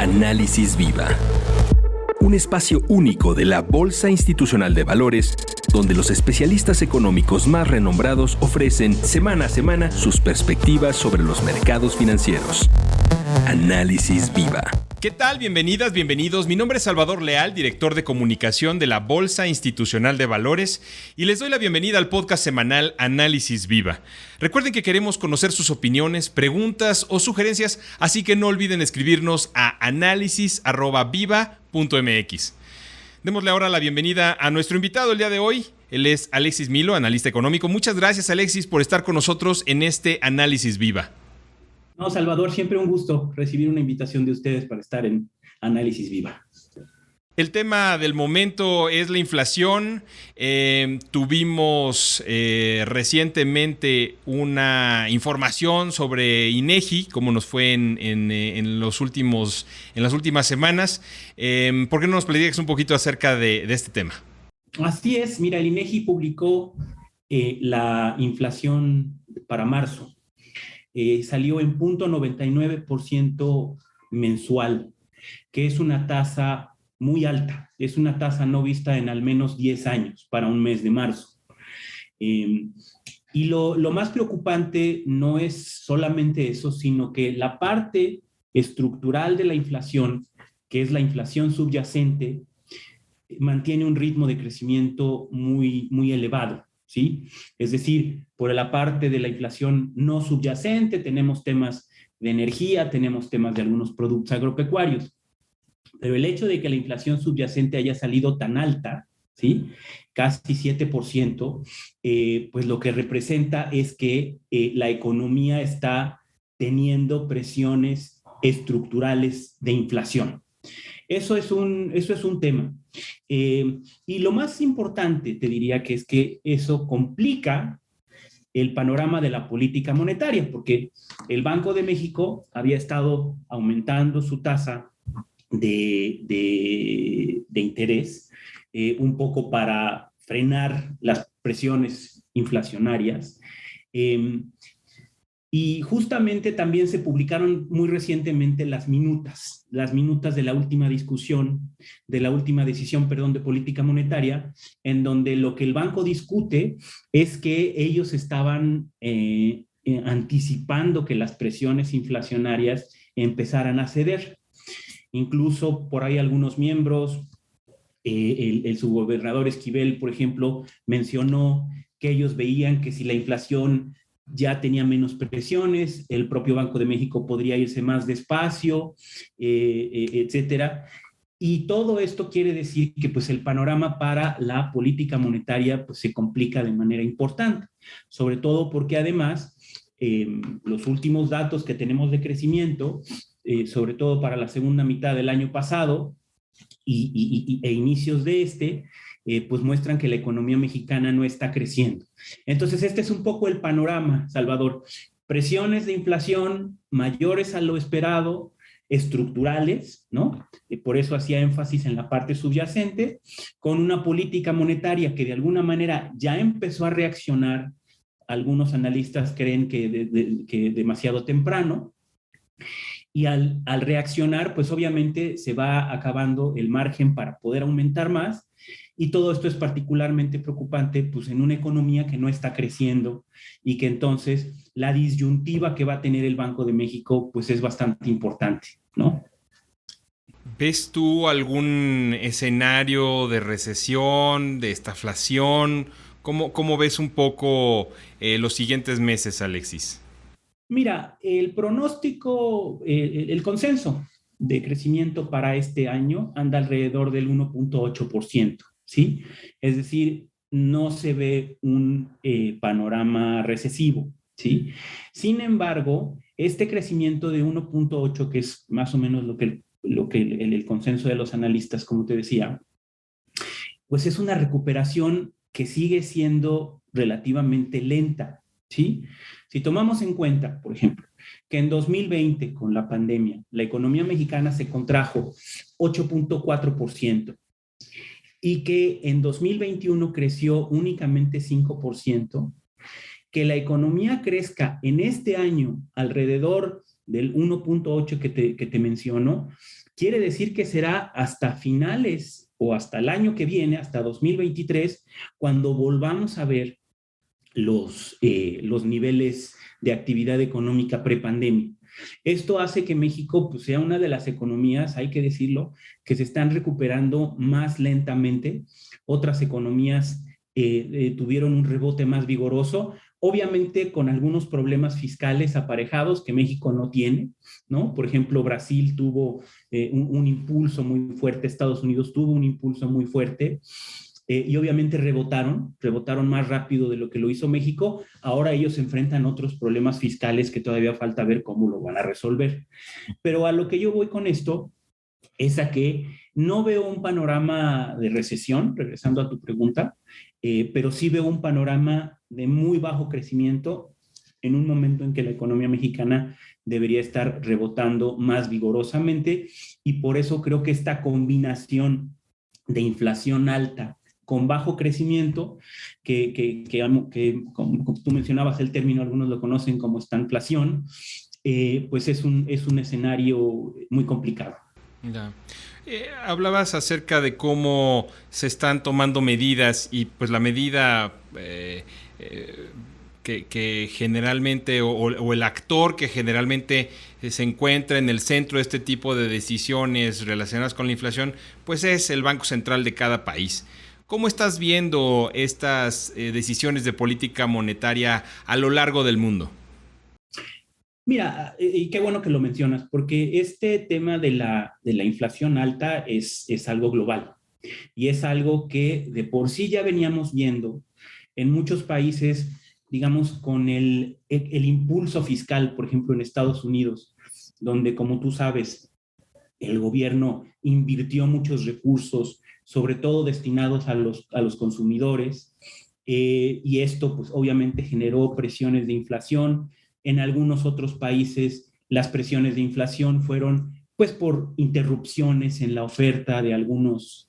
Análisis Viva. Un espacio único de la Bolsa Institucional de Valores, donde los especialistas económicos más renombrados ofrecen semana a semana sus perspectivas sobre los mercados financieros. Análisis Viva. ¿Qué tal? Bienvenidas, bienvenidos. Mi nombre es Salvador Leal, director de comunicación de la Bolsa Institucional de Valores, y les doy la bienvenida al podcast semanal Análisis Viva. Recuerden que queremos conocer sus opiniones, preguntas o sugerencias, así que no olviden escribirnos a análisis@viva.mx. Démosle ahora la bienvenida a nuestro invitado el día de hoy. Él es Alexis Milo, analista económico. Muchas gracias, Alexis, por estar con nosotros en este Análisis Viva. No, Salvador, siempre un gusto recibir una invitación de ustedes para estar en Análisis Viva. El tema del momento es la inflación. Tuvimos recientemente una información sobre INEGI, cómo nos fue en las últimas semanas. ¿Por qué no nos platicas un poquito acerca de este tema? Así es. Mira, el INEGI publicó la inflación para marzo. Salió en 0.99% mensual, que es una tasa muy alta, es una tasa no vista en al menos 10 años para un mes de marzo. Y lo más preocupante no es solamente eso, sino que la parte estructural de la inflación, que es la inflación subyacente, mantiene un ritmo de crecimiento muy, muy elevado. ¿Sí? Es decir, por la parte de la inflación no subyacente tenemos temas de energía, tenemos temas de algunos productos agropecuarios, pero el hecho de que la inflación subyacente haya salido tan alta, ¿sí? Casi 7%, pues lo que representa es que la economía está teniendo presiones estructurales de inflación. Eso es un tema. Y lo más importante, te diría que es que eso complica el panorama de la política monetaria, porque el Banco de México había estado aumentando su tasa de interés un poco para frenar las presiones inflacionarias. Y justamente también se publicaron muy recientemente las minutas de la última decisión de política monetaria, en donde lo que el banco discute es que ellos estaban anticipando que las presiones inflacionarias empezaran a ceder. Incluso por ahí algunos miembros, el subgobernador Esquivel, por ejemplo, mencionó que ellos veían que si la inflación ya tenía menos presiones, el propio Banco de México podría irse más despacio, etcétera. Y todo esto quiere decir que pues, el panorama para la política monetaria pues, se complica de manera importante, sobre todo porque además los últimos datos que tenemos de crecimiento, sobre todo para la segunda mitad del año pasado e inicios de pues muestran que la economía mexicana no está creciendo. Entonces, este es un poco el panorama, Salvador. Presiones de inflación mayores a lo esperado, estructurales, ¿no? Por eso hacía énfasis en la parte subyacente, con una política monetaria que de alguna manera ya empezó a reaccionar. Algunos analistas creen que demasiado temprano. Y al reaccionar, pues obviamente se va acabando el margen para poder aumentar más. Y todo esto es particularmente preocupante pues, en una economía que no está creciendo y que entonces la disyuntiva que va a tener el Banco de México pues, es bastante importante, ¿no? ¿Ves tú algún escenario de recesión, de estaflación? ¿Cómo ves un poco los siguientes meses, Alexis? Mira, el pronóstico, el consenso de crecimiento para este año anda alrededor del 1.8%, ¿sí? Es decir, no se ve un panorama recesivo, ¿sí? Sin embargo, este crecimiento de 1.8, que es más o menos lo que el consenso de los analistas, como te decía, pues es una recuperación que sigue siendo relativamente lenta, ¿sí? Si tomamos en cuenta, por ejemplo, que en 2020, con la pandemia, la economía mexicana se contrajo 8.4% y que en 2021 creció únicamente 5%, que la economía crezca en este año alrededor del 1.8 que te menciono, quiere decir que será hasta finales o hasta el año que viene, hasta 2023, cuando volvamos a ver los niveles de actividad económica prepandemia. Esto hace que México pues, sea una de las economías, hay que decirlo, que se están recuperando más lentamente. Otras economías tuvieron un rebote más vigoroso, obviamente con algunos problemas fiscales aparejados que México no tiene, ¿no? Por ejemplo, Brasil tuvo un impulso muy fuerte, Estados Unidos tuvo un impulso muy fuerte, y obviamente rebotaron más rápido de lo que lo hizo México. Ahora ellos enfrentan otros problemas fiscales que todavía falta ver cómo lo van a resolver. Pero a lo que yo voy con esto es a que no veo un panorama de recesión, regresando a tu pregunta, pero sí veo un panorama de muy bajo crecimiento en un momento en que la economía mexicana debería estar rebotando más vigorosamente, y por eso creo que esta combinación de inflación alta con bajo crecimiento, como tú mencionabas el término, algunos lo conocen como estanflación, pues es un escenario muy complicado. Ya. Hablabas acerca de cómo se están tomando medidas y pues la medida que generalmente o el actor que generalmente se encuentra en el centro de este tipo de decisiones relacionadas con la inflación, pues es el Banco Central de cada país. ¿Cómo estás viendo estas decisiones de política monetaria a lo largo del mundo? Mira, y qué bueno que lo mencionas, porque este tema de la inflación alta es algo global y es algo que de por sí ya veníamos viendo en muchos países, digamos, con el impulso fiscal, por ejemplo, en Estados Unidos, donde, como tú sabes, el gobierno invirtió muchos recursos, sobre todo destinados a los consumidores, y esto, pues, obviamente generó presiones de inflación. En algunos otros países, las presiones de inflación fueron, pues, por interrupciones en la oferta de algunos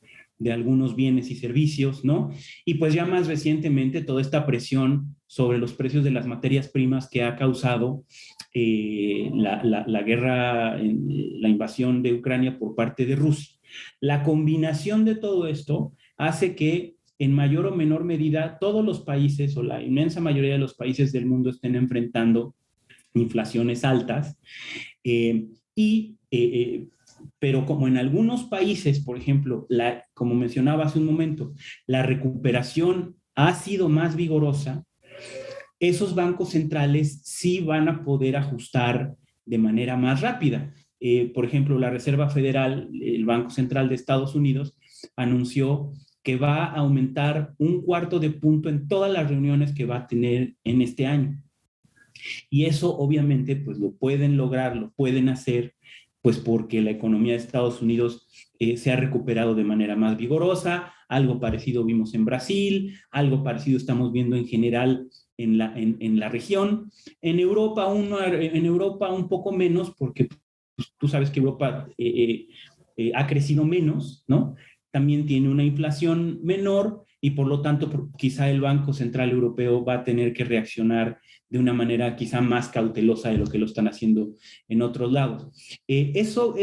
bienes y servicios, ¿no? Y pues ya más recientemente toda esta presión sobre los precios de las materias primas que ha causado la guerra, la invasión de Ucrania por parte de Rusia. La combinación de todo esto hace que en mayor o menor medida todos los países o la inmensa mayoría de los países del mundo estén enfrentando inflaciones altas, eh, y pero como en algunos países, por ejemplo, como mencionaba hace un momento, la recuperación ha sido más vigorosa, esos bancos centrales sí van a poder ajustar de manera más rápida. Por ejemplo, la Reserva Federal, el Banco Central de Estados Unidos, anunció que va a aumentar 1/4 de punto en todas las reuniones que va a tener en este año. Y eso obviamente pues lo pueden lograr, lo pueden hacer, pues porque la economía de Estados Unidos se ha recuperado de manera más vigorosa. Algo parecido vimos en Brasil, algo parecido estamos viendo en general en la región. En Europa un poco menos, porque pues, tú sabes que Europa ha crecido menos, ¿no? También tiene una inflación menor y por lo tanto quizá el Banco Central Europeo va a tener que reaccionar de una manera quizá más cautelosa de lo que lo están haciendo en otros lados. Eso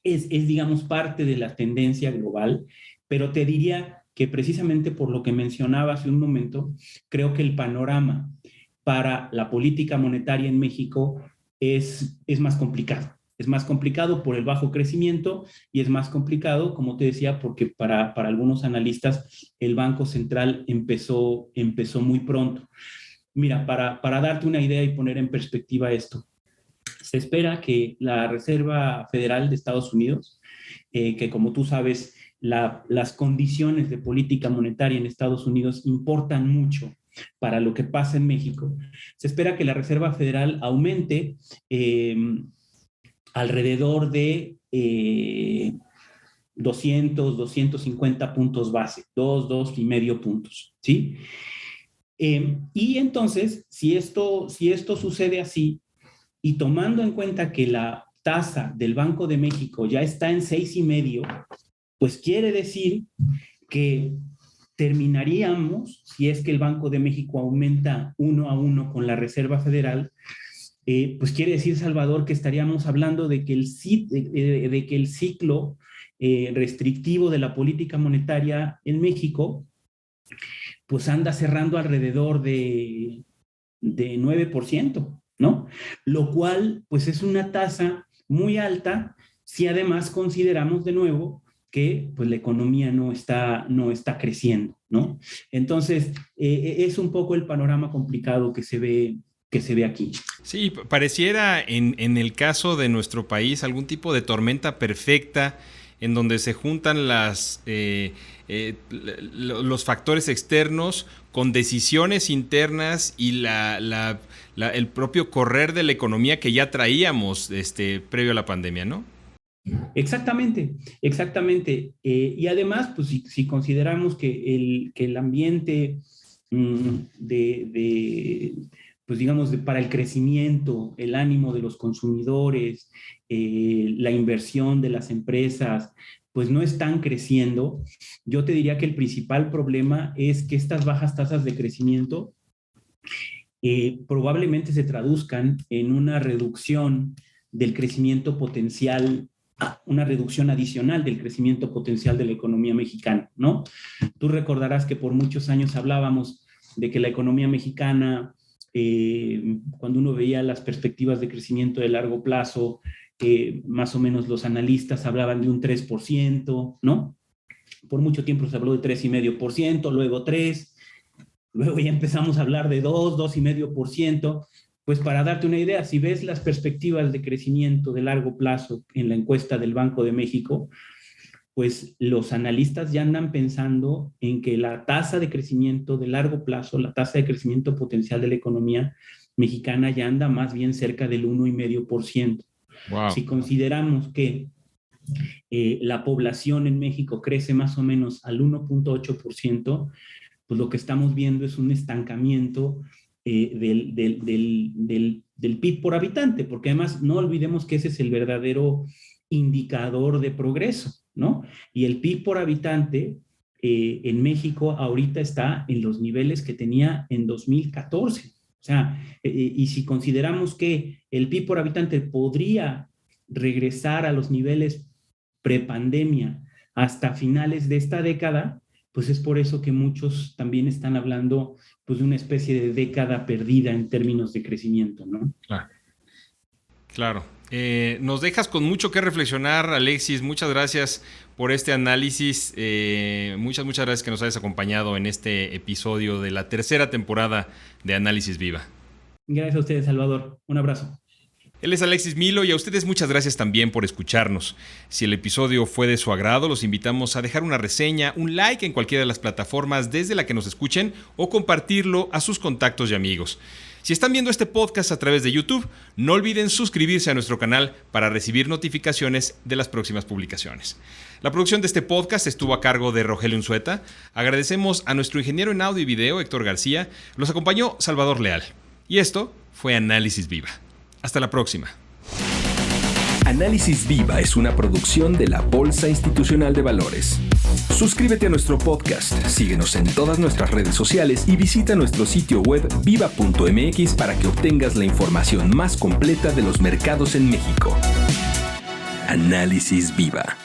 es, digamos, parte de la tendencia global, pero te diría que precisamente por lo que mencionaba hace un momento, creo que el panorama para la política monetaria en México es más complicado. Es más complicado por el bajo crecimiento y es más complicado, como te decía, porque para algunos analistas el Banco Central empezó muy pronto. Mira, para darte una idea y poner en perspectiva esto, se espera que la Reserva Federal de Estados Unidos, que como tú sabes, las condiciones de política monetaria en Estados Unidos importan mucho para lo que pasa en México, se espera que la Reserva Federal aumente alrededor de 250 puntos base, 2,5 puntos, ¿sí? Y entonces, si esto sucede así, y tomando en cuenta que la tasa del Banco de México ya está en 6,5, pues quiere decir que terminaríamos, si es que el Banco de México aumenta 1 a 1 con la Reserva Federal, pues quiere decir, Salvador, que estaríamos hablando de que el ciclo restrictivo de la política monetaria en México pues anda cerrando alrededor de 9%, ¿no? Lo cual pues es una tasa muy alta si además consideramos de nuevo que pues la economía no está creciendo, ¿no? Entonces, es un poco el panorama complicado que se ve aquí. Sí, pareciera en el caso de nuestro país algún tipo de tormenta perfecta en donde se juntan los factores externos con decisiones internas y el propio correr de la economía que ya traíamos previo a la pandemia, ¿no? Exactamente. Y además, pues si consideramos que el ambiente pues digamos, para el crecimiento, el ánimo de los consumidores, la inversión de las empresas, pues no están creciendo, yo te diría que el principal problema es que estas bajas tasas de crecimiento probablemente se traduzcan en una reducción del crecimiento potencial, una reducción adicional del crecimiento potencial de la economía mexicana, ¿no? Tú recordarás que por muchos años hablábamos de que la economía mexicana, cuando uno veía las perspectivas de crecimiento de largo plazo, más o menos los analistas hablaban de un 3%, ¿no? Por mucho tiempo se habló de 3,5%, luego 3%, luego ya empezamos a hablar de 2,5%. Pues para darte una idea, si ves las perspectivas de crecimiento de largo plazo en la encuesta del Banco de México, pues los analistas ya andan pensando en que la tasa de crecimiento de largo plazo, la tasa de crecimiento potencial de la economía mexicana ya anda más bien cerca del 1,5%. Wow. Si consideramos que la población en México crece más o menos al 1,8%, pues lo que estamos viendo es un estancamiento del PIB por habitante, porque además no olvidemos que ese es el verdadero indicador de progreso, ¿no? Y el PIB por habitante en México ahorita está en los niveles que tenía en 2014. O sea, y si consideramos que el PIB por habitante podría regresar a los niveles prepandemia hasta finales de esta década, pues es por eso que muchos también están hablando pues de una especie de década perdida en términos de crecimiento, ¿no? Claro. Nos dejas con mucho que reflexionar, Alexis. Muchas gracias por este análisis. Muchas gracias que nos hayas acompañado en este episodio de la tercera temporada de Análisis Viva. Gracias a ustedes, Salvador. Un abrazo. Él es Alexis Milo y a ustedes muchas gracias también por escucharnos. Si el episodio fue de su agrado, los invitamos a dejar una reseña, un like en cualquiera de las plataformas desde la que nos escuchen o compartirlo a sus contactos y amigos. Si están viendo este podcast a través de YouTube, no olviden suscribirse a nuestro canal para recibir notificaciones de las próximas publicaciones. La producción de este podcast estuvo a cargo de Rogelio Unzueta. Agradecemos a nuestro ingeniero en audio y video, Héctor García. Los acompañó Salvador Leal. Y esto fue Análisis Viva. Hasta la próxima. Análisis Viva es una producción de la Bolsa Institucional de Valores. Suscríbete a nuestro podcast, síguenos en todas nuestras redes sociales y visita nuestro sitio web viva.mx para que obtengas la información más completa de los mercados en México. Análisis Viva.